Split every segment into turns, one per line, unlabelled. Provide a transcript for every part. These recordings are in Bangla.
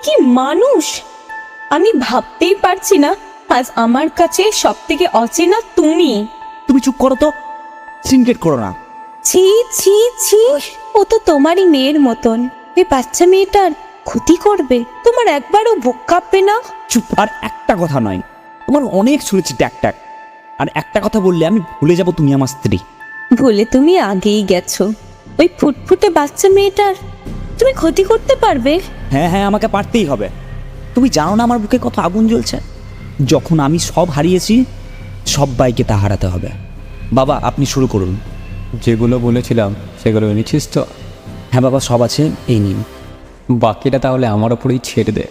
কি মানুষ! আমি ভাবতেই পারছি না আজ আমার কাছে সব থেকে অচেনা তুমি।
তুমি চুপ করো তো, সিনক্রেট করো না।
ছি ছি ছি, ও তো তোমারই মেয়ের মতন। এই বাচ্চা মেয়েটার ক্ষতি করবে, তোমার একবারও বুক কাঁপবে না?
চুপ। আর একটা কথা নয়, তোমার অনেক শুনেছি ট্যাক ট্যাক। আর একটা কথা বললে আমি ভুলে যাব তুমি আমার স্ত্রী।
ভুলে তুমি আগেই গেছো। ওই ফুটফুটে বাচ্চা মেয়েটার তুমি ক্ষতি করতে পারবে?
হ্যাঁ হ্যাঁ, আমাকে পারতেই হবে। তুমি জানো না আমার বুকে কত আগুন জ্বলছে। যখন আমি সব হারিয়েছি, সবাইকে তা হারাতে হবে। বাবা, আপনি শুরু করুন।
যেগুলো বলেছিলাম সেগুলো এনেছিস তো?
হ্যাঁ বাবা, সব আছে, এই নিন।
বাকিটা তাহলে আমার ওপরেই ছেড়ে দে।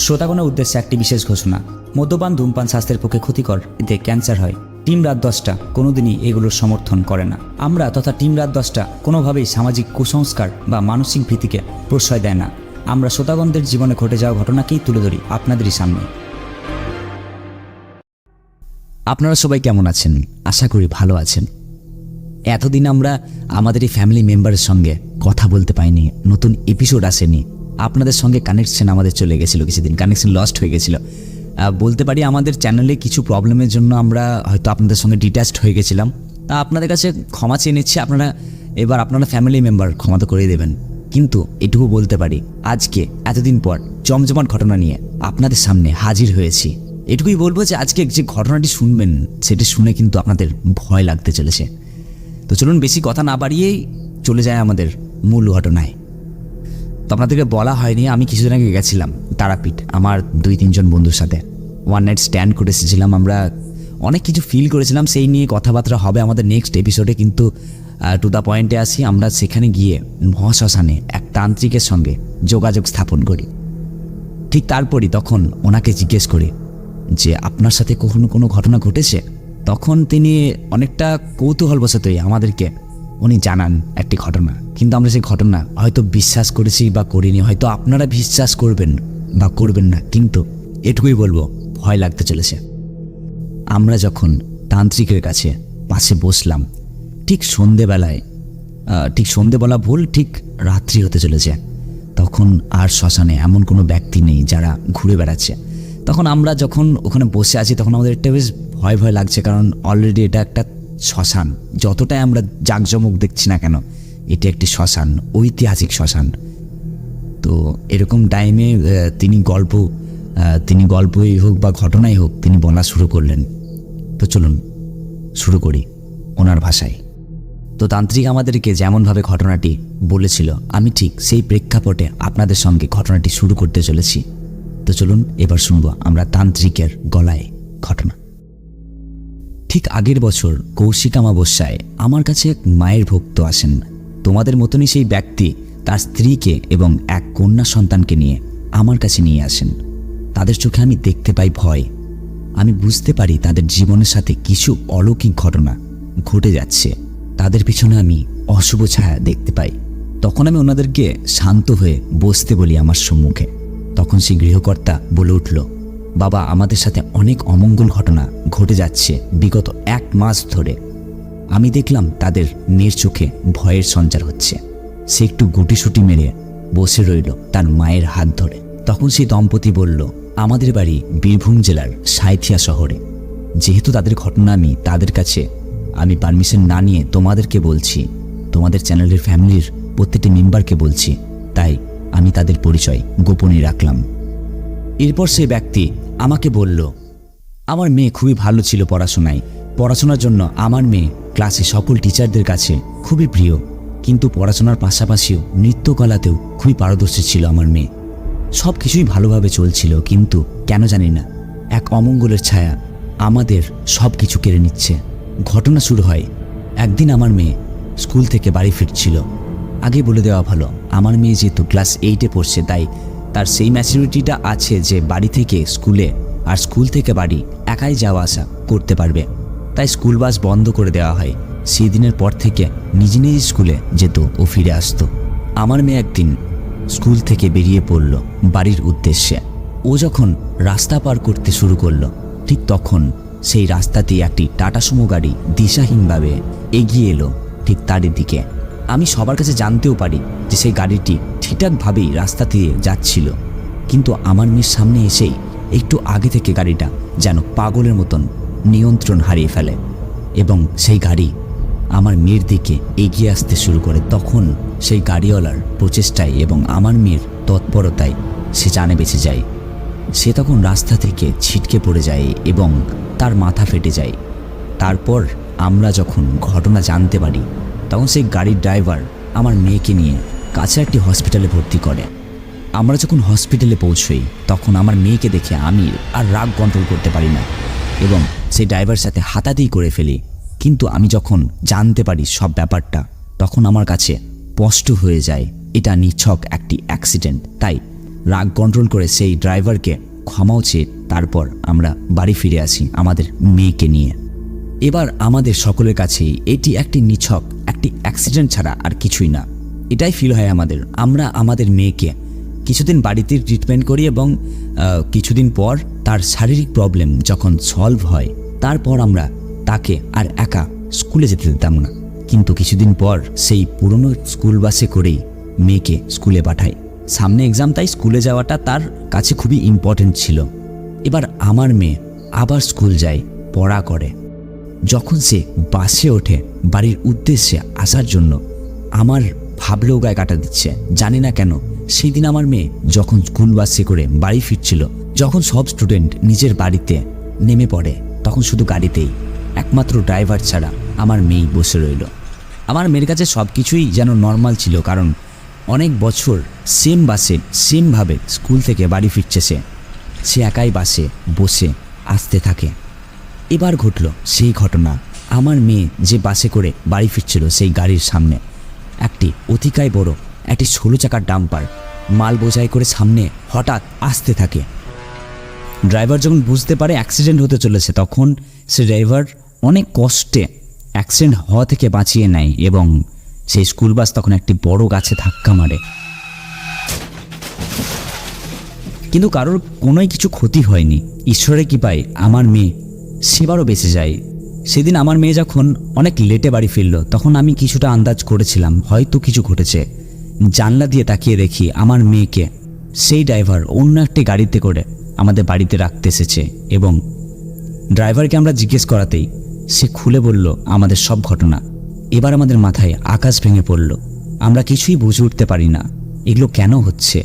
শ্রোতাগণের উদ্দেশ্যে একটি বিশেষ ঘোষণা। মদ্যপান ধূমপান স্বাস্থ্যের পক্ষে ক্ষতিকর, এতে ক্যান্সার হয়। টিম রাত 10টা কোনোদিনই এগুলোর সমর্থন করে না। আমরা তথা টিম রাত 10টা কোনোভাবেই সামাজিক কুসংস্কার বা মানসিক ভীতিকে প্রশ্রয় দেয় না। আমরা শ্রোতাগণদের জীবনে ঘটে যাওয়া ঘটনাকেই তুলে ধরি আপনাদেরই সামনে। আপনারা সবাই কেমন আছেন? আশা করি ভালো আছেন। এতদিন আমরা আমাদের এই ফ্যামিলি মেম্বারের সঙ্গে কথা বলতে পাইনি, নতুন এপিসোড আসেনি। আপনাদের সঙ্গে কানেকশন আমাদের চলে গেছিলো, কিছুদিন কানেকশন লস্ট হয়ে গেছিলো। বলতে পারি আমাদের চ্যানেলে কিছু প্রবলেমের জন্য আমরা হয়তো আপনাদের সঙ্গে ডিট্যাচড হয়ে গেছিলাম। তা আপনাদের কাছে ক্ষমা চেয়ে নিচ্ছি। আপনারা ফ্যামিলি মেম্বার, ক্ষমা তো করে দেবেন। কিন্তু এটুকু বলতে পারি, আজকে এতদিন পর জমজমাট ঘটনা নিয়ে আপনাদের সামনে হাজির হয়েছি। এটুকুই বলবো যে আজকে যে ঘটনাটি শুনবেন সেটি শুনে কিন্তু আপনাদের ভয় লাগতে চলেছে। তো চলুন বেশি কথা না বাড়িয়েই চলে যায় আমাদের মূল ঘটনায়। তো আপনাদেরকে বলা হয়নি, আমি কিছুদিন আগে গেছিলাম তারাপীঠ আমার 2-3 জন বন্ধুর সাথে। ওয়ান নাইট স্ট্যান্ড করে এসেছিলাম। আমরা অনেক কিছু ফিল করেছিলাম, সেই নিয়ে কথাবার্তা হবে আমাদের নেক্সট এপিসোডে। কিন্তু টু দ্য পয়েন্টে আসি, আমরা সেখানে গিয়ে মহাশ্মশানে এক তান্ত্রিকের সঙ্গে যোগাযোগ স্থাপন করি। ঠিক তারপরই তখন ওনাকে জিজ্ঞেস করি যে আপনার সাথে কখনো কোনো ঘটনা ঘটেছে? তখন তিনি অনেকটা কৌতূহলবশতই আমাদেরকে উনি জানান একটি ঘটনা। কিন্তু আমরা সেই ঘটনা হয়তো বিশ্বাস করেছি বা করিনি, হয়তো আপনারা বিশ্বাস করবেন বা করবেন না, কিন্তু এটুকুই বলবো, ভয় লাগতে চলেছে। আমরা যখন তান্ত্রিকের কাছে পাশে বসলাম, ঠিক সন্ধেবেলা ভুল, ঠিক রাত্রি হতে চলেছে। তখন আর শ্মশানে এমন কোনো ব্যক্তি নেই যারা ঘুরে বেড়াচ্ছে। তখন আমরা যখন ওখানে বসে আছি, তখন আমাদের একটা বেশ ভয় ভয় লাগছে, কারণ অলরেডি এটা একটা শ্মশান। যতটাই আমরা জাঁকজমক দেখছি না কেন, এটা একটি শ্মশান, ঐতিহাসিক শ্মশান। তো এরকম টাইমে তিনি গল্পই হোক বা ঘটনাই হোক, তিনি বলা শুরু করলেন। তো চলুন শুরু করি ওনার ভাষায়। তো তান্ত্রিক আমাদেরকে যেমনভাবে ঘটনাটি বলেছিল, আমি ঠিক সেই প্রেক্ষাপটে আপনাদের সঙ্গে ঘটনাটি শুরু করতে চলেছি। তো চলুন এবার শুনবো আমরা তান্ত্রিকের গলায় ঘটনা। ঠিক আগের বছর কৌশিক অমাবস্যায় আমার কাছে এক মায়ের ভক্ত আসেন। তোমাদের মতনই সেই ব্যক্তি তার স্ত্রীকে এবং এক কন্যা সন্তানকে নিয়ে আমার কাছে নিয়ে আসেন। তাদের চোখে আমি দেখতে পাই ভয়। আমি বুঝতে পারি তাদের জীবনের সাথে কিছু অলৌকিক ঘটনা ঘটে যাচ্ছে। তাদের পিছনে আমি অশুভ ছায়া দেখতে পাই। তখন আমি ওনাদেরকে শান্ত হয়ে বসতে বলি আমার সম্মুখে। তখন সেই গৃহকর্তা বলে উঠল, বাবা, আমাদের সাথে অনেক অমঙ্গল ঘটনা ঘটে যাচ্ছে বিগত 1 মাস ধরে। আমি দেখলাম তাদের মেয়ের চোখে ভয়ের সঞ্চার হচ্ছে। সে একটু গুটিসুটি মেরে বসে রইল তার মায়ের হাত ধরে। তখন সেই দম্পতি বলল, আমাদের বাড়ি বীরভূম জেলার সাঁইথিয়া শহরে। যেহেতু তাদের ঘটনা তাদের কাছে আমি পারমিশন না নিয়ে তোমাদেরকে বলছি, তোমাদের চ্যানেলের ফ্যামিলির প্রত্যেকটি মেম্বারকে বলছি, তাই আমি তাদের পরিচয় গোপনই রাখলাম। এরপর সেই ব্যক্তি আমাকে বলল, আমার মেয়ে খুবই ভালো ছিল পড়াশোনার জন্য আমার মেয়ে ক্লাসে সকল টিচারদের কাছে খুবই প্রিয়। কিন্তু পড়াশোনার পাশাপাশিও নৃত্যকলাতেও খুবই পারদর্শী ছিল আমার মেয়ে। সব কিছুই ভালোভাবে চলছিল, কিন্তু কেন জানি না এক অমঙ্গলের ছায়া আমাদের সব কিছু কেড়ে নিচ্ছে। ঘটনা শুরু হয় একদিন আমার মেয়ে স্কুল থেকে বাড়ি ফিরছিল। আগে বলে দেওয়া ভালো, আমার মেয়ে যেহেতু ক্লাস 8-এ পড়ছে, তাই তার সেই ম্যাচুরিটিটা আছে যে বাড়ি থেকে স্কুলে আর স্কুল থেকে বাড়ি একাই যাওয়া আসা করতে পারবে। তাই স্কুল বাস বন্ধ করে দেওয়া হয়। সেই দিনের পর থেকে নিজে স্কুলে যেত ও ফিরে আসতো। আমার মেয়ে একদিন স্কুল থেকে বেরিয়ে পড়ল বাড়ির উদ্দেশ্যে। ও যখন রাস্তা পার করতে শুরু করলো, ঠিক তখন সেই রাস্তা দিয়ে একটি টাটা সুমো গাড়ি দিশাহীনভাবে এগিয়ে এলো ঠিক তারই দিকে। আমি সবার কাছে জানতেও পারি যে সেই গাড়িটি ঠিকঠাকভাবেই রাস্তা দিয়ে যাচ্ছিল, কিন্তু আমার মেয়ের সামনে এসেই একটু আগে থেকে গাড়িটা যেন পাগলের মতন নিয়ন্ত্রণ হারিয়ে ফেলে এবং সেই গাড়ি আমার মেয়ের দিকে এগিয়ে আসতে শুরু করে। তখন সেই গাড়িওয়ালার প্রচেষ্টায় এবং আমার মেয়ের তৎপরতায় সে জানে বেঁচে যায়। সে তখন রাস্তা থেকে ছিটকে পড়ে যায় এবং তার মাথা ফেটে যায়। তারপর আমরা যখন ঘটনা জানতে পারি তখন সেই গাড়ির ড্রাইভার আমার মেয়েকে নিয়ে কাছে একটি হসপিটালে ভর্তি করে। আমরা যখন হসপিটালে পৌঁছই তখন আমার মেয়েকে দেখে আমি আর রাগ কন্ট্রোল করতে পারি না এবং সেই ড্রাইভারের সাথে হাতাহাতি করে ফেলি। কিন্তু আমি যখন জানতে পারি সব ব্যাপারটা তখন আমার কাছে স্পষ্ট হয়ে যায় এটা নিছক একটি অ্যাক্সিডেন্ট। তাই রাগ কন্ট্রোল করে সেই ড্রাইভারকে ক্ষমাও চেয়ে তারপর আমরা বাড়ি ফিরে আসি আমাদের মেয়েকে নিয়ে। এবার আমাদের সকলের কাছেই এটি একটি নিছক একটি অ্যাক্সিডেন্ট ছাড়া আর কিছুই না, এটাই ফিল হয় আমাদের। আমরা আমাদের মেয়েকে কিছুদিন বাড়িতে ট্রিটমেন্ট করি এবং কিছুদিন পর তার শারীরিক প্রবলেম যখন সলভ হয় তারপর আমরা তাকে আর একা স্কুলে যেতে দিতাম না। কিন্তু কিছুদিন পর সেই পুরনো স্কুল বাসে করেই মেয়েকে স্কুলে পাঠাই। সামনে এক্সাম, তাই স্কুলে যাওয়াটা তার কাছে খুবই ইম্পর্টেন্ট ছিল। এবার আমার মেয়ে আবার স্কুল যায়, পড়া করে। যখন সে বাসে ওঠে বাড়ির উদ্দেশ্যে আসার জন্য, আমার ভাবলেও গায়ে কাটা দিচ্ছে। জানি না কেন সেই দিন আমার মেয়ে যখন স্কুল বাসে করে বাড়ি ফিরছিল, যখন সব স্টুডেন্ট নিজের বাড়িতে নেমে পড়ে তখন শুধু গাড়িতেই একমাত্র ড্রাইভার ছাড়া আমার মেয়ে বসে রইল। আমার মেয়ের কাছে সব কিছুই যেন নর্মাল ছিল, কারণ অনেক বছর সেম বাসে সেমভাবে স্কুল থেকে বাড়ি ফিরছে। সে একাই বাসে বসে আসতে থাকে। এবার ঘটল সেই ঘটনা। আমার মেয়ে যে বাসে করে বাড়ি ফিরছিল সেই গাড়ির সামনে একটি অতিকায় বড় একটি 16 চাকার ডাম্পার মাল বোঝাই করে সামনে হঠাৎ আসতে থাকে। ড্রাইভার যখন বুঝতে পারে অ্যাক্সিডেন্ট হতে চলেছে তখন সে ড্রাইভার অনেক কষ্টে অ্যাক্সিডেন্ট হওয়া থেকে বাঁচিয়ে নেয় এবং সেই স্কুল বাস তখন একটি বড় গাছে ধাক্কা মারে। কিন্তু কারোর কোনোই কিছু ক্ষতি হয়নি। ঈশ্বরের কৃপায় আমার মেয়ে সেবারও বেঁচে যায়। সেদিন আমার মেয়ে যখন অনেক লেটে বাড়ি ফিরল তখন আমি কিছুটা আন্দাজ করেছিলাম হয়তো কিছু ঘটেছে। জানলা দিয়ে তাকিয়ে দেখি আমার মেয়েকে সেই ড্রাইভার অন্য একটি গাড়িতে করে আমাদের বাড়িতে রাখতে এসেছে এবং ড্রাইভারকে আমরা জিজ্ঞেস করাতেই সে খুলে বলল আমাদের সব ঘটনা। এবার আমাদের মাথায় আকাশ ভেঙে পড়ল। আমরা কিছুই বুঝে উঠতে পারি না এগুলো কেন হচ্ছে।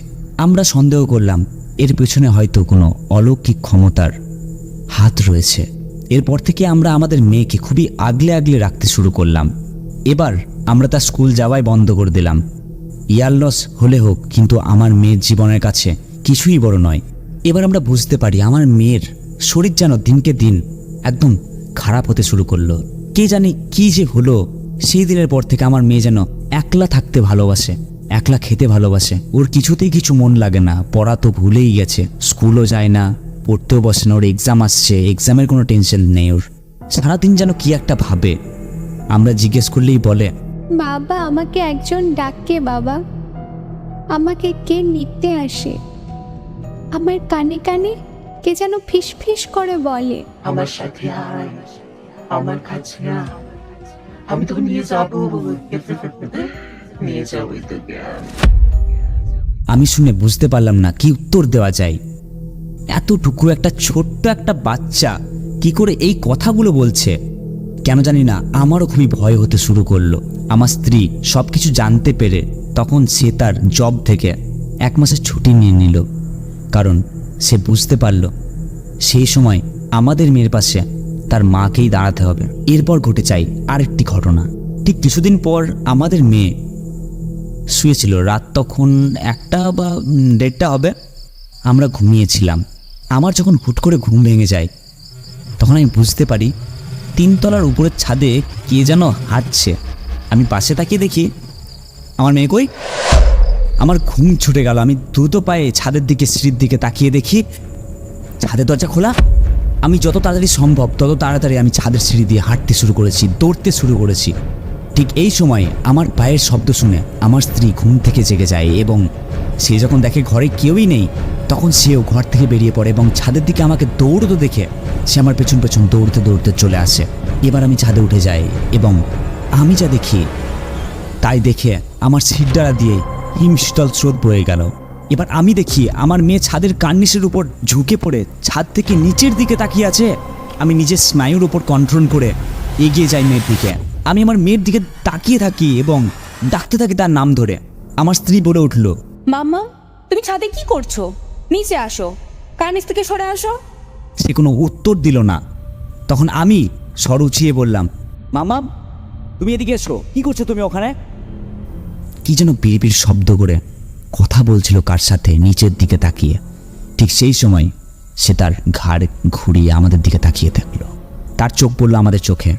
আমরা সন্দেহ করলাম এর পেছনে হয়তো কোনো অলৌকিক ক্ষমতার হাত রয়েছে। এরপর থেকে আমরা আমাদের মেয়েকে খুবই আগলে আগলে রাখতে শুরু করলাম। এবার আমরা তার স্কুল যাওয়াই বন্ধ করে দিলাম। ইয়ার লস হলে হোক, কিন্তু আমার মেয়ের জীবনের কাছে কিছুই বড় নয়। এবার আমরা বুঝতে পারি আমার মেয়ের শরীর যেন দিনকে দিন একদম খারাপ হতে শুরু করলো। কে জানি কি যে হলো। সেই দিনের পর থেকে আমার মেয়ে যেন একলা থাকতে ভালোবাসে, একলা খেতে ভালোবাসে। ওর কিছুতেই কিছু মন লাগে না। পড়া তো ভুলেই গেছে, স্কুলও যায় না, পড়তেও বসে না। ওর এক্সাম আসছে, এক্সামের কোনো টেনশন নেই ওর। সারাদিন যেন কি একটা ভাবে। আমরা জিজ্ঞেস করলেই বলে,
বাবা আমাকে একজন ডাকে, বাবা আমাকে কে নিতে আসে। আমার কানে কানে কে যেন ফিস ফিস করে বলে,
আমার সাথে আয়, আমার কাছে আয়, আমি তোকে নিয়ে যাবো, নিয়ে যাবো তোকে।
আমি শুনে বুঝতে পারলাম না কি উত্তর দেওয়া যায়। এতটুকু একটা ছোট্ট একটা বাচ্চা কি করে এই কথাগুলো বলছে কেন জানি না। আমারও খুবই ভয় হতে শুরু করলো। আমার স্ত্রী সব কিছু জানতে পেরে তখন সে তার জব থেকে 1 মাসের ছুটি নিয়ে নিল, কারণ সে বুঝতে পারল সেই সময় আমাদের মেয়ের পাশে তার মাকেই দাঁড়াতে হবে। এরপর ঘটে যায় আরেকটি ঘটনা। ঠিক কিছুদিন পর আমাদের মেয়ে শুয়েছিল। রাত তখন 1টা বা 1:30 হবে। আমরা ঘুমিয়েছিলাম। আমার যখন হুট করে ঘুম ভেঙে যায় তখন আমি বুঝতে পারি 3 তলার উপরের ছাদে কে যেন হাঁটছে। আমি পাশে তাকিয়ে দেখি আমার মেয়ে কই। আমার ঘুম ছুটে গেল। আমি দ্রুত পায়ে ছাদের দিকে সিঁড়ির দিকে তাকিয়ে দেখি ছাদের দরজা খোলা। আমি যত তাড়াতাড়ি সম্ভব তত তাড়াতাড়ি আমি ছাদের সিঁড়ি দিয়ে হাঁটতে শুরু করেছি, দৌড়তে শুরু করেছি। ঠিক এই সময় আমার পায়ের শব্দ শুনে আমার স্ত্রী ঘুম থেকে জেগে যায় এবং সে যখন দেখে ঘরে কেউই নেই, তখন সেও ঘর থেকে বেরিয়ে পড়ে এবং ছাদের দিকে আমাকে দৌড়তে দেখে সে আমার পেছন পেছন দৌড়তে দৌড়তে চলে আসে। এবার আমি ছাদে উঠে যাই এবং আমি যা দেখি তাই দেখে আমার শিরদাঁড়া দিয়ে হিমশীতল স্রোত বয়ে গেল। এবার আমি দেখি আমার মেয়ে ছাদের কার্নিশের উপর ঝুঁকে পড়ে ছাদ থেকে নিচের দিকে তাকিয়ে আছে। আমি নিজের স্নায়ুর উপর কন্ট্রোল করে এগিয়ে যাই মেয়ের দিকে। আমি আমার মেয়ের দিকে তাকিয়ে থাকি এবং ডাকতে থাকি তার নাম ধরে। আমার স্ত্রী বলে উঠল,
মাম্মা, তুমি ছাদে কি করছো? নিচে আসো, কার্নিশ থেকে সরে আসো।
সে কোনো উত্তর দিল না। তখন আমি স্বর উঁচিয়ে বললাম, মামা তুমি এদিকে এসো, কি করছো তুমি ওখানে? কি যেন বিড়বিড় শব্দ করে কথা বলছিল কার সাথে নিচের দিকে তাকিয়ে। ঠিক সেই সময় সে তার ঘাড় ঘুরিয়ে আমাদের দিকে তাকিয়ে থাকলো। তার চোখ পড়লো আমাদের চোখে।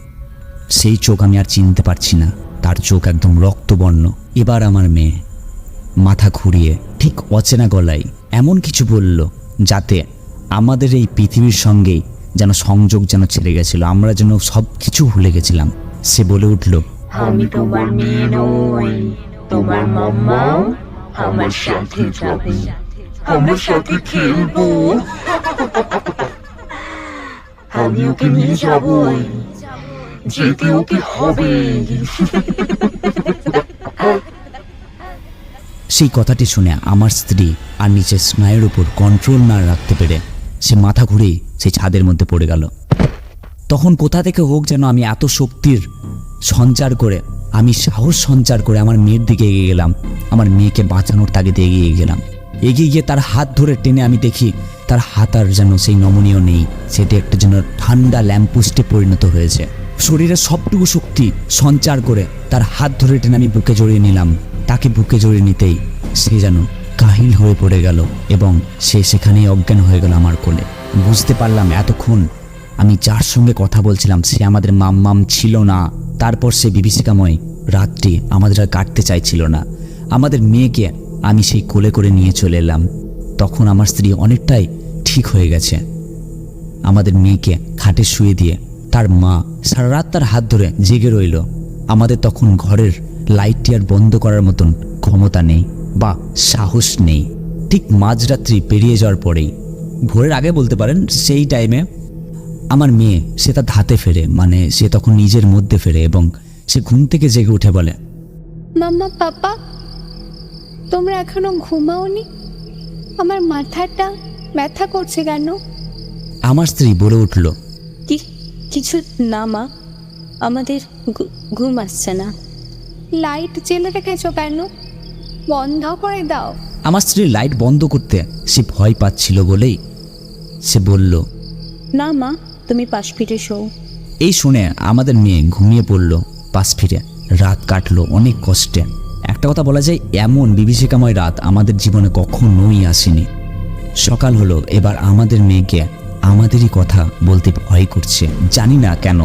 সেই চোখ আমি আর চিনতে পারছি না, তার চোখ একদম রক্তবর্ণ। এবার আমার মেয়ে মাথা ঘুরিয়ে ঠিক অচেনা গলায় এমন কিছু বলল যাতে আমাদের এই পৃথিবীর সঙ্গেই যেন সংযোগ যেন ছেড়ে গেছিল, আমরা যেন সব কিছু ভুলে গেছিলাম। সে বলে উঠল,
আমি তোমার মেয়ে নই, তোমার মাম্মাও আমার সাথে যাবে, আমার সাথে খেলবো, আমি ওকে নিয়ে যাবই, যেতে ওকে হবে।
সেই কথাটি শুনে আমার স্ত্রী আর নিচের স্নায়ুর উপর কন্ট্রোল না রাখতে পেরে সে মাথা ঘুরেই সেই ছাদের মধ্যে পড়ে গেল। তখন কোথা থেকে হোক যেন আমি এত শক্তির সঞ্চার করে, আমি সাহস সঞ্চার করে আমার মেয়ের দিকে এগিয়ে গেলাম। আমার মেয়েকে বাঁচানোর তাগিদে এগিয়ে গেলাম। এগিয়ে গিয়ে তার হাত ধরে টেনে আমি দেখি তার হাত আর যেন সেই নমনীয় নেই, সেটি একটা যেন ঠান্ডা ল্যাম্পপোস্টে পরিণত হয়েছে। শরীরের সবটুকু শক্তি সঞ্চার করে তার হাত ধরে টেনে আমি বুকে জড়িয়ে নিলাম। তাকে বুকে জড়িয়ে নিতেই সে যেন কাহিল হয়ে পড়ে গেল এবং সে সেখানেই অজ্ঞান হয়ে গেল আমার কোলে। বুঝতে পারলাম এতক্ষণ আমি যার সঙ্গে কথা বলছিলাম সে আমাদের মাম্মাম ছিল না। তারপর সে বিভীষিকাময় রাতটি আমাদের আর কাটতে চাইছিল না। আমাদের মেয়েকে আমি সেই কোলে করে নিয়ে চলে এলাম। তখন আমার স্ত্রী অনেকটাই ঠিক হয়ে গেছে। আমাদের মেয়েকে খাটে শুয়ে দিয়ে তার মা সারা রাত তার হাত ধরে জেগে রইল। আমাদের তখন ঘরের লাইটটি আর বন্ধ করার মতন ক্ষমতা নেই বা সাহস নেই। ঠিক মাঝরাত্রি পেরিয়ে যাওয়ার পরেই, ভোরের আগে বলতে পারেন, সেই টাইমে আমার মেয়ে সে তার ধাতে ফেরে, মানে সে তখন নিজের মধ্যে ফেরে এবং সে ঘুম থেকে জেগে উঠে বলে,
মাম্মা, পাপা, তোমরা এখনো ঘুমাওনি? আমার মাথাটা ব্যথা করছে কেন?
আমার স্ত্রী বলে উঠল,
কিছু না মা, আমাদের ঘুম আসছে না।
লাইট জেলে রেখেছো কেন? বন্ধ করে দাও।
আমার স্ত্রী লাইট বন্ধ করতে সে ভয় পাচ্ছিল বলেই সে বলল,
না মা, তুমি পাশ ফিরে শো।
এই শুনে আমাদের মেয়ে ঘুমিয়ে পড়ল পাশ ফিরে। রাত কাটলো অনেক কষ্টে। একটা কথা বলা যায়, এমন বিভীষিকাময় রাত আমাদের জীবনে কখনোই আসেনি। সকাল হলো। এবার আমাদের মেয়েকে আমাদেরই কথা বলতে ভয় করছে। জানি না কেন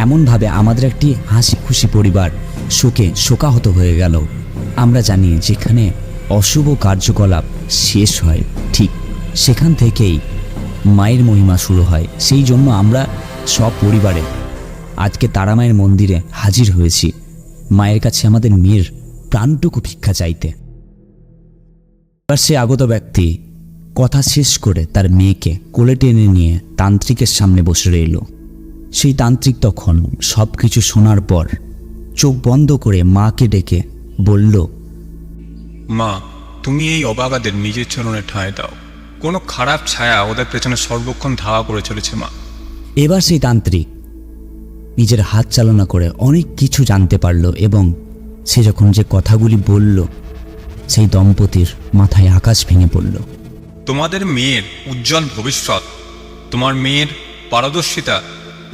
এমনভাবে আমাদের একটি হাসি খুশি পরিবার শোকে শোকাহত হয়ে গেল। আমরা জানি যেখানে অশুভ কার্যকলাপ শেষ হয় ঠিক সেখান থেকেই মায়ের মহিমা শুরু হয়। সেই জন্য আমরা সব পরিবারে আজকে তারামায়ের মন্দিরে হাজির হয়েছি মায়ের কাছে আমাদের মেয়ের প্রাণটুকু ভিক্ষা চাইতে। এবার সে আগত ব্যক্তি কথা শেষ করে তার মেয়েকে কোলে টেনে নিয়ে তান্ত্রিকের সামনে বসে রইল। সেই তান্ত্রিক তখন সব কিছু শোনার পর চোখ বন্ধ করে মাকে ডেকে বলল,
মা, তুমি এই অবাগাদের নিজের চরণে ঠাঁই দাও। কোনো খারাপ ছায়া ওদের পেছনে সর্বক্ষণ ধাওয়া করে চলেছে মা।
এবার সেই তান্ত্রিক নিজের হাত চালনা করে অনেক কিছু জানতে পারল এবং সে যখন যে কথাগুলি বলল সেই দম্পতির মাথায় আকাশ ভেঙে পড়ল।
তোমাদের মেয়ের উজ্জ্বল ভবিষ্যৎ, তোমার মেয়ের পারদর্শিতা,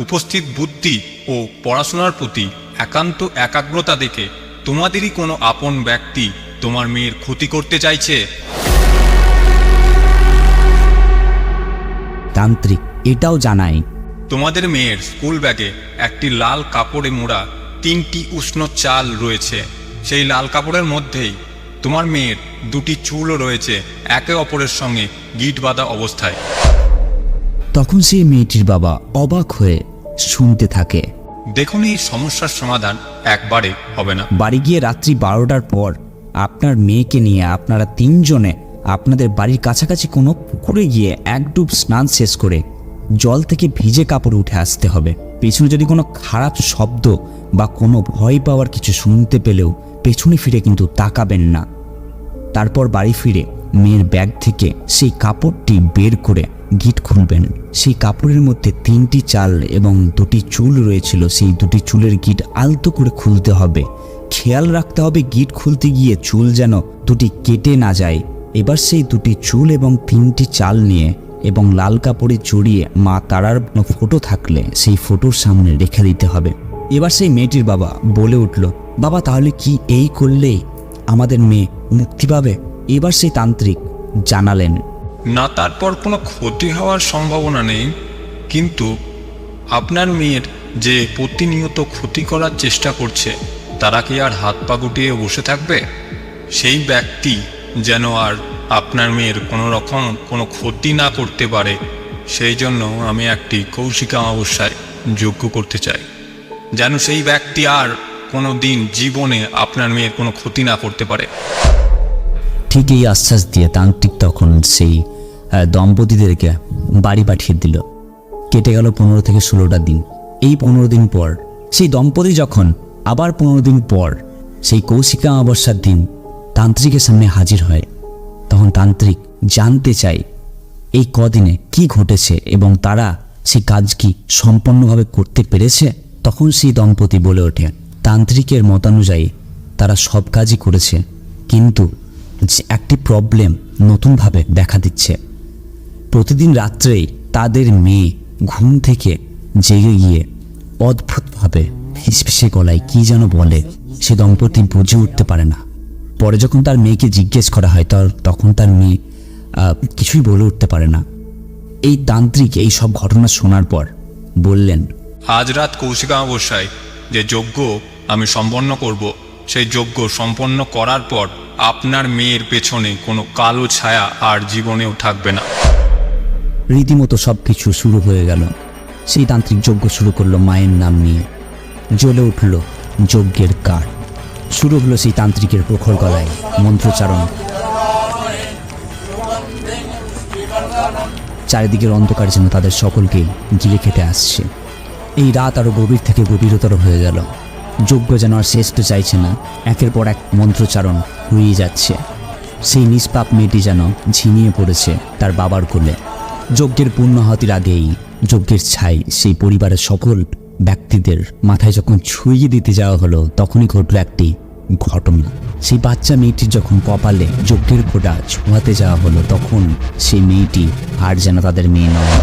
উপস্থিত বুদ্ধি ও পড়াশোনার প্রতি একান্ত একাগ্রতা দেখে তোমাদেরই কোনো আপন ব্যক্তি তোমার মেয়ের ক্ষতি করতে চাইছে।
তান্ত্রিক এটাও জানায়,
তোমাদের মেয়ের স্কুল ব্যাগে একটি লাল কাপড়ে মোড়া 3টি উষ্ণ চাল রয়েছে। সেই লাল কাপড়ের মধ্যেই তোমার মেয়ের 2টি চুলও রয়েছে একে অপরের সঙ্গে গিট বাঁধা অবস্থায়।
তখন সেই মেয়েটির বাবা অবাক হয়ে শুনতে থাকে।
দেখুন, এই সমস্যার সমাধান একবারে হবে না।
বাড়ি গিয়ে রাত্রি 12টার পর আপনার মেয়েকে নিয়ে আপনারা 3 জনে আপনাদের বাড়ির কাছাকাছি কোনো পুকুরে গিয়ে এক ডুব স্নান শেষ করে জল থেকে ভিজে কাপড় উঠে আসতে হবে। পেছনে যদি কোনো খারাপ শব্দ বা কোনো ভয় পাওয়ার কিছু শুনতে পেলেও পেছনে ফিরে কিন্তু তাকাবেন না। তারপর বাড়ি ফিরে মেয়ের ব্যাগ থেকে সেই কাপড়টি বের করে গিট খুলবেন। সেই কাপড়ের মধ্যে 3টি চাল এবং 2টি চুল রয়েছিল, সেই 2টি চুলের গিট আলতো করে খুলতে হবে। খেয়াল রাখতে হবে গিট খুলতে গিয়ে চুল যেন 2টি কেটে না যায়। এবার সেই 2টি চুল এবং 3টি চাল নিয়ে এবং লাল কাপড়ে জড়িয়ে মা তারার ফটো থাকলে সেই ফটোর সামনে রেখে দিতে হবে। এবার সেই মেয়েটির বাবা বলে উঠল, বাবা তাহলে কি এই করলেই আমাদের মেয়ে মুক্তি পাবে? এবার সেই তান্ত্রিক জানালেন,
না, তারপর কোনো ক্ষতি হওয়ার সম্ভাবনা নেই, কিন্তু আপনার মেয়ের যে প্রতিনিয়ত ক্ষতি করার চেষ্টা করছে তারা কি আর হাত পা গুটিয়ে বসে থাকবে? সেই ব্যক্তি যেন আর আপনার মেয়ের কোনো রকম কোনো ক্ষতি না করতে পারে, সেই জন্য আমি একটি কৌশিক অমাবস্যায় যজ্ঞ করতে চাই, যেন সেই ব্যক্তি আর কোনো দিন জীবনে আপনার মেয়ের কোনো ক্ষতি না করতে পারে।
ঠিক এই আশ্বাস দিয়ে তান্ত্রিক তখন সেই দম্পতিদেরকে বাড়ি পাঠিয়ে দিল। কেটে গেল 15 থেকে 16টা দিন। এই 15 দিন পর সেই দম্পতি যখন আবার 15 দিন পর সেই কৌশিকা অমাবস্যার দিন তান্ত্রিকের সামনে হাজির হয়, তখন তান্ত্রিক জানতে চায় এই কদিনে কি ঘটেছে এবং তারা সেই কাজ কি সম্পূর্ণভাবে করতে পেরেছে। তখন সেই দম্পতি বলে ওঠে, তান্ত্রিকের মতানুযায়ী তারা সব কাজই করেছে, কিন্তু একটি প্রবলেম নতুনভাবে দেখা দিচ্ছে। প্রতিদিন রাত্রেই তাদের মেয়ে ঘুম থেকে জেগে গিয়ে অদ্ভুতভাবে ফিসফিসে গলায় কি যেন বলে, সে দম্পতি বুঝে উঠতে পারে না। পরে যখন তার মেয়েকে জিজ্ঞেস করা হয় তখন তার মেয়ে কিছুই বলে উঠতে পারে না। এই তান্ত্রিক এই সব ঘটনা শোনার পর বললেন,
আজ রাত কৌশিক অমাবস্যায় যে যজ্ঞ আমি সম্পন্ন করব, সেই যজ্ঞ সম্পন্ন করার পর আপনার মেয়ের পেছনে কোনো কালো ছায়া আর জীবনেও থাকবে না।
রীতিমতো সব কিছু শুরু হয়ে গেল। সেই তান্ত্রিক যজ্ঞ শুরু করলো মায়ের নাম নিয়ে। জ্বলে উঠল যজ্ঞের কাঠ। শুরু হলো সেই তান্ত্রিকের প্রখর গলায় মন্ত্রোচ্চারণ। চারিদিকের অন্ধকার যেন তাদের সকলকেই গিলে খেতে আসছে। এই রাত আরো গভীর থেকে গভীরতর হয়ে গেল। যজ্ঞ যেন আর শেষ তো চাইছে না, একের পর এক মন্ত্রোচ্চারণ হয়ে যাচ্ছে। সেই নিষ্পাপ মেয়েটি যেন ঝিমিয়ে পড়েছে তার বাবার কোলে। যজ্ঞের পূর্ণাহুতির আগেই যজ্ঞের ছাই সেই পরিবারের সকল ব্যক্তিদের মাথায় যখন ছুঁয়ে দিতে যাওয়া হলো, তখনই ঘটল একটি ঘটনা। সেই বাচ্চা মেয়েটির যখন কপালে যজ্ঞের ফোঁটা ছোঁয়াতে যাওয়া হলো, তখন সেই মেয়েটি আর যেন তাদের মেয়ে নয়।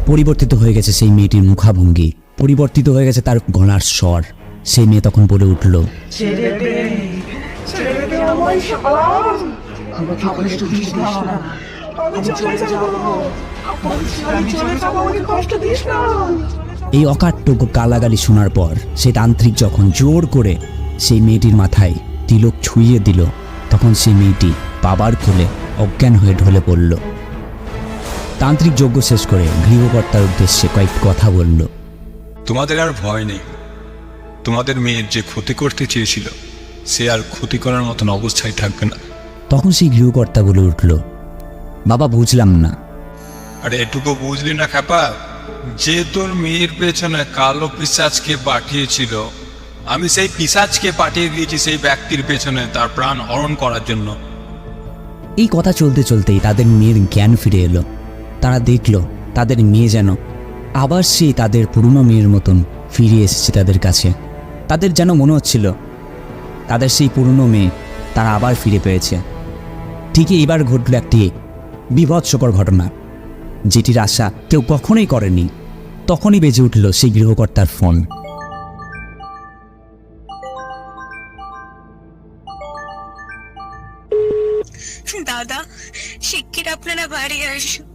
পরিবর্তিত হয়ে গেছে সেই মেয়েটির মুখাভঙ্গি, পরিবর্তিত হয়ে গেছে তার গলার স্বর। সেই মেয়ে তখন বলে উঠল, এই অকাট্য গালাগালি শোনার পর সেই তান্ত্রিক যখন জোর করে সেই মেয়েটির মাথায় তিলক ছুঁয়ে দিল, তখন সেই মেয়েটি বাবার কোলে অজ্ঞান হয়ে ঢলে পড়ল। তান্ত্রিক যজ্ঞ শেষ করে গৃহকর্তার উদ্দেশ্যে কয়েক কথা বলল,
তোমাদের আর ভয় নেই, তোমাদের মেয়ের যে ক্ষতি করতে চেয়েছিল সে আর ক্ষতি করার মতন অবস্থায় থাকবে না।
তখন সেই গৃহকর্তা বলে উঠল, বাবা বুঝলাম না।
আরে এটুকু বুঝলি না খ্যাপা, যে তোর মেয়ের পেছনে কালো পিশাচকে পাঠিয়েছিল, আমি সেই পিশাচকে পাঠিয়ে দিয়েছি সেই ব্যক্তির পেছনে তার প্রাণ হরণ করার জন্য।
এই কথা চলতে চলতেই তাদের মেয়ের জ্ঞান ফিরে এলো। তারা দেখল তাদের মেয়ে যেন আবার সেই তাদের পুরনো মেয়ের মতন ফিরে এসেছে তাদের কাছে। তাদের যেন মনে হচ্ছিল তাদের সেই পুরনো মেয়ে তারা আবার ফিরে পেয়েছে। ঠিকই এবার ঘটল একটি বিভৎসকর ঘটনা, যেটির আশা কেউ কখনোই করেনি। তখনই বেজে উঠল সেই গৃহকর্তার ফোন।
দাদা, শিগগির আপনারা বাড়ি আসুন,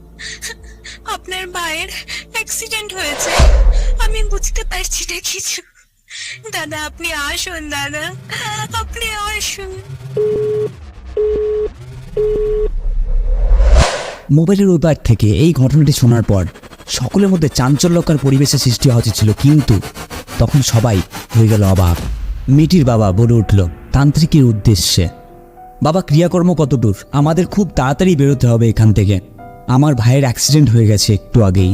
আপনার ভাইয়ের অ্যাক্সিডেন্ট হয়েছে। আমি বুঝতে পারছি না কিছু। দাদা আপনি আসুন, দাদা আপনি আসুন।
মোবাইলের ওই পার থেকে এই ঘটনাটি শোনার পর সকলের মধ্যে চাঞ্চল্যকর পরিবেশের সৃষ্টি হওয়া ছিল, কিন্তু তখন সবাই হয়ে গেল অবাক। মেয়েটির বাবা বলে উঠল তান্ত্রিকের উদ্দেশ্যে, বাবা ক্রিয়াকর্ম কত দূর? আমাদের খুব তাড়াতাড়ি বেরোতে হবে এখান থেকে, আমার ভাইয়ের অ্যাক্সিডেন্ট হয়ে গেছে একটু আগেই।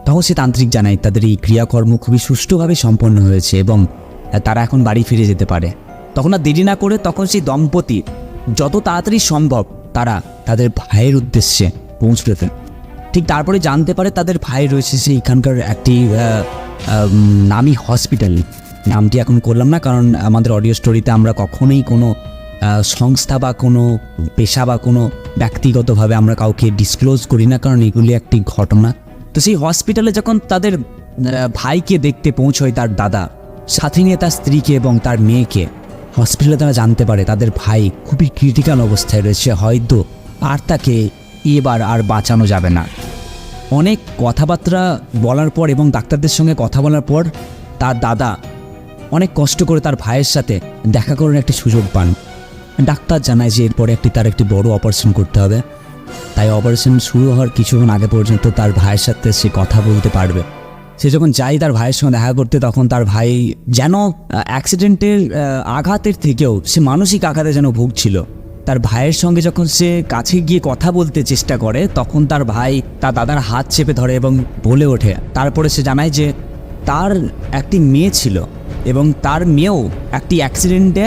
তখন সে তান্ত্রিক জানায় তাদের এই ক্রিয়াকর্ম খুবই সুষ্ঠুভাবে সম্পন্ন হয়েছে এবং তারা এখন বাড়ি ফিরে যেতে পারে। তখন আর দেরি না করে তখন সেই দম্পতি যত তাড়াতাড়ি সম্ভব তারা তাদের ভাইয়ের উদ্দেশ্যে পৌঁছতেন। ঠিক তারপরে জানতে পারে তাদের ভাই রয়েছে সেই এখানকার একটি নামি হসপিটাল। নামটি এখন করলাম না, কারণ আমাদের অডিও স্টোরিতে আমরা কখনোই কোনো সংস্থা বা কোনো পেশা বা কোনো ব্যক্তিগতভাবে আমরা কাউকে ডিসক্লোজ করি না, কারণ এগুলি একটি ঘটনা। তো সেই হসপিটালে যখন তাদের ভাইকে দেখতে পৌঁছয় তার দাদা, সাথে নিয়ে তার স্ত্রীকে এবং তার মেয়েকে, হসপিটালে তারা জানতে পারে তাদের ভাই খুবই ক্রিটিক্যাল অবস্থায় রয়েছে, হয়তো আর তাকে এবার আর বাঁচানো যাবে না। অনেক কথাবার্তা বলার পর এবং ডাক্তারদের সঙ্গে কথা বলার পর তার দাদা অনেক কষ্ট করে তার ভাইয়ের সাথে দেখা করার একটি সুযোগ পান। ডাক্তার জানায় যে এরপরে তার একটি বড় অপারেশন করতে হবে, তাই অপারেশন শুরু হওয়ার কিছুক্ষণ আগে পর্যন্ত তার ভাইয়ের সাথে সে কথা বলতে পারবে। সে যখন যায় তার ভাইয়ের সঙ্গে দেখা করতে, তখন তার ভাই যেন অ্যাক্সিডেন্টের আঘাতের থেকেও সে মানসিক আঘাতে যেন ভুগছিল। তার ভাইয়ের সঙ্গে যখন সে কাছে গিয়ে কথা বলতে চেষ্টা করে, তখন তার ভাই তার দাদার হাত চেপে ধরে এবং বলে ওঠে। তারপরে সে জানায় যে তার একটি মেয়ে ছিল এবং তার মেয়েও একটি অ্যাক্সিডেন্টে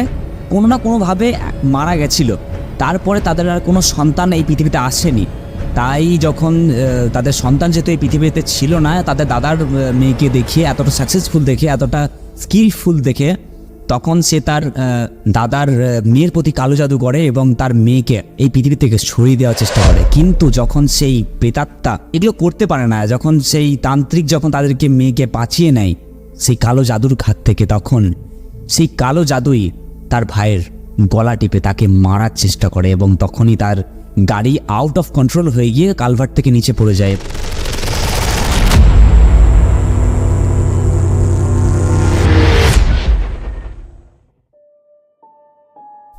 কোনো না কোনোভাবে মারা গেছিল। তারপরে তাদের আর কোনো সন্তান এই পৃথিবীতে আসেনি। তাই যখন তাদের সন্তান যেহেতু এই পৃথিবীতে ছিল না, তাদের দাদার মেয়েকে দেখিয়ে এতটা সাকসেসফুল দেখে, এতটা স্কিলফুল দেখে, তখন সে তার দাদার মেয়ের প্রতি কালো জাদু করে এবং তার মেয়েকে এই পৃথিবী থেকে সরিয়ে দেওয়ার চেষ্টা করে। কিন্তু যখন সেই প্রেতাত্মা এগুলো করতে পারে না, যখন সেই তান্ত্রিক যখন তাদেরকে মেয়েকে বাঁচিয়ে নেয় সেই কালো জাদুর হাত থেকে, তখন সেই কালো জাদুই তার ভাইয়ের গলা টিপে তাকে মারার চেষ্টা করে এবং তখনই তার গাড়ি আউট অফ কন্ট্রোল হয়ে গিয়ে কালভার্ট থেকে নিচে পড়ে যায়।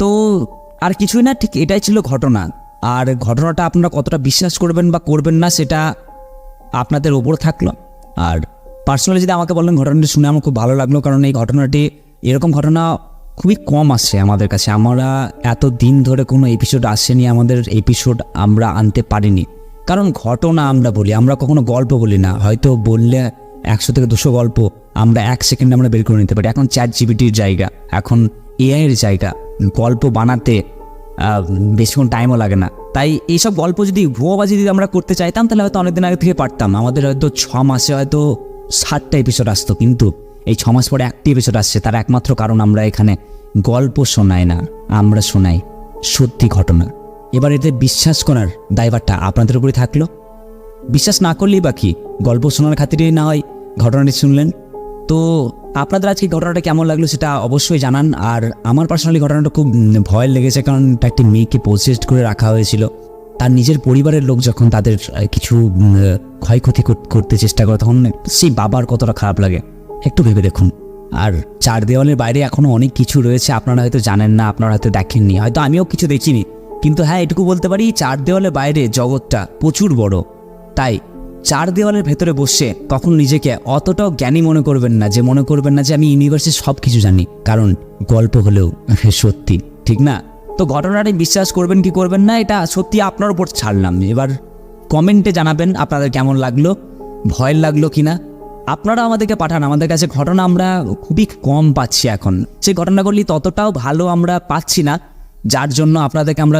তো আর কিছুই না, ঠিক এটাই ছিল ঘটনা। আর ঘটনাটা আপনারা কতটা বিশ্বাস করবেন বা করবেন না সেটা আপনাদের ওপর থাকলো। আর পার্সোনালি যদি আমাকে বলেন, ঘটনাটি শুনে আমার খুব ভালো লাগলো, কারণ এই ঘটনাটি, এরকম ঘটনা খুবই কম আসছে আমাদের কাছে। আমরা এত দিন ধরে কোনো এপিসোড আসেনি, আমাদের এপিসোড আমরা আনতে পারিনি, কারণ ঘটনা আমরা বলি, আমরা কখনো গল্প বলি না। হয়তো বললে 100 থেকে 200 গল্প আমরা 1 সেকেন্ডে আমরা বের করে নিতে পারি। এখন ChatGPTর জায়গা, এখন AI-এর জায়গা, গল্প বানাতে বেশিক্ষণ টাইমও লাগে না। তাই এইসব গল্প যদি ভুয়োবাজি যদি আমরা করতে চাইতাম, তাহলে হয়তো অনেকদিন আগে থেকে পারতাম। আমাদের হয়তো 6 মাসে হয়তো 7টা এপিসোড আসতো, কিন্তু এই 6 মাস পরে 1টি এপিসোড আসছে। তার একমাত্র কারণ আমরা এখানে গল্প শোনাই না, আমরা শোনাই সত্যি ঘটনা। এবার এতে বিশ্বাস করার দায়ভারটা আপনাদের উপরে থাকলো। বিশ্বাস না করলেই বা কি, গল্প শোনার খাতিরেই না হয় ঘটনাটি শুনলেন। তো আপনাদের আজকে ঘটনাটা কেমন লাগলো সেটা অবশ্যই জানান। আর আমার পার্সোনালি ঘটনাটা খুব ভয় লেগেছে, কারণ একটা মেয়েকে পোসেসড করে রাখা হয়েছিল। তার নিজের পরিবারের লোক যখন তাদের কিছু ক্ষয়ক্ষতি করতে চেষ্টা করে, তখন সেই বাবার কতটা খারাপ লাগে একটু ভেবে দেখুন। আর 4 দেওয়ালের বাইরে এখনও অনেক কিছু রয়েছে, আপনারা হয়তো জানেন না, আপনারা হয়তো দেখেননি, হয়তো আমিও কিছু দেখিনি। কিন্তু হ্যাঁ, এটুকু বলতে পারি, 4 দেওয়ালের বাইরে জগৎটা প্রচুর বড়। তাই 4 দেওয়ালের ভেতরে বসে কখন নিজেকে অতটাও জ্ঞানী মনে করবেন না, যে মনে করবেন না যে আমি ইউনিভার্সের সব কিছু জানি, কারণ গল্প হলেও সত্যি, ঠিক না? তো ঘটনাটি বিশ্বাস করবেন কি করবেন না, এটা সত্যি আপনার উপর ছাড়লাম। এবার কমেন্টে জানাবেন আপনাদের কেমন লাগলো, ভয় লাগলো কিনা। আপনারা আমাদেরকে পাঠান, আমাদের কাছে ঘটনা আমরা খুবই কম পাচ্ছি এখন। সেই ঘটনাগুলি ততটাও ভালো আমরা পাচ্ছি না, যার জন্য আপনাদেরকে আমরা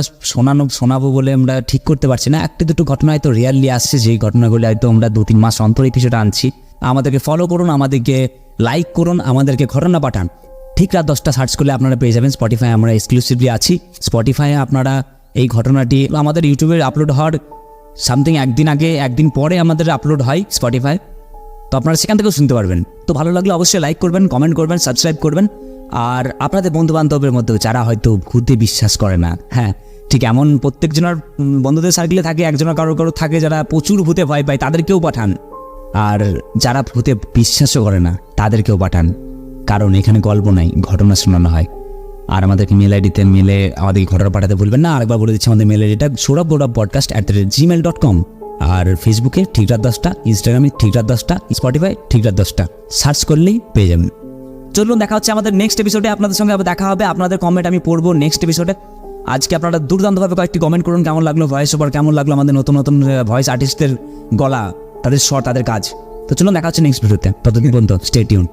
শোনাবো বলে আমরা ঠিক করতে পারছি না। 1-2 ঘটনা হয়তো রিয়ারলি আসছে, যেই ঘটনাগুলি হয়তো আমরা 2-3 মাস অন্তর এপিসোড আনছি। আমাদেরকে ফলো করুন, আমাদেরকে লাইক করুন, আমাদেরকে ঘটনা পাঠান। ঠিক রাত 10টা সার্চ করলে আপনারা পেয়ে যাবেন। স্পটিফাই আমরা এক্সক্লুসিভলি আছি। স্পটিফাইয়ে আপনারা এই ঘটনাটি আমাদের ইউটিউবে আপলোড হওয়ার সামথিং একদিন আগে, একদিন পরে আমাদের আপলোড হয় স্পটিফাই, তো আপনারা সেখান থেকেও শুনতে পারবেন। তো ভালো লাগলে অবশ্যই লাইক করবেন, কমেন্ট করবেন, সাবস্ক্রাইব করবেন। আর আপনাদের বন্ধুবান্ধবের মধ্যে যারা হয়তো ভূতে বিশ্বাস করে না, হ্যাঁ ঠিক এমন প্রত্যেকজনের বন্ধুদের সার্কেলে থাকে, একজনের কারো থাকে যারা প্রচুর ভূতে ভয় পায়, তাদেরকেও পাঠান। আর যারা ভূতে বিশ্বাসও করে না তাদেরকেও পাঠান, কারণ এখানে গল্প নাই, ঘটনা শোনানো হয়। আর আমাদেরকে মেল আইডিতে মেলে আমাদেরকে ঘটনা পাঠাতে ভুলবেন না। আরেকবার বলে দিচ্ছি, আমাদের মেল আইডিটা sourabh.podcast@gmail.com। আর ফেসবুকে ঠিক রাত 10টা, ইনস্টাগ্রামে ঠিক রাত 10টা, স্পটিফাই ঠিক রাত 10টা সার্চ করলেই পেয়ে যাবেন। চলুন দেখা হচ্ছে আমাদের নেক্সট এপিসোডে। আপনাদের সঙ্গে আবার দেখা হবে, আপনাদের কমেন্ট আমি পড়বো নেক্সট এপিসোডে। আজকে আপনারা দুর্দান্তভাবে কয়েকটি কমেন্ট করুন, কেমন লাগলো ভয়েস ওভার, কেমন লাগলো আমাদের নতুন নতুন ভয়েস আর্টিস্টদের গলা, তাদের স্বর, তাদের কাজ। তো চলুন দেখা হচ্ছে নেক্সট ভিডিওতে, ততদিন পর্যন্ত স্টে টিউন।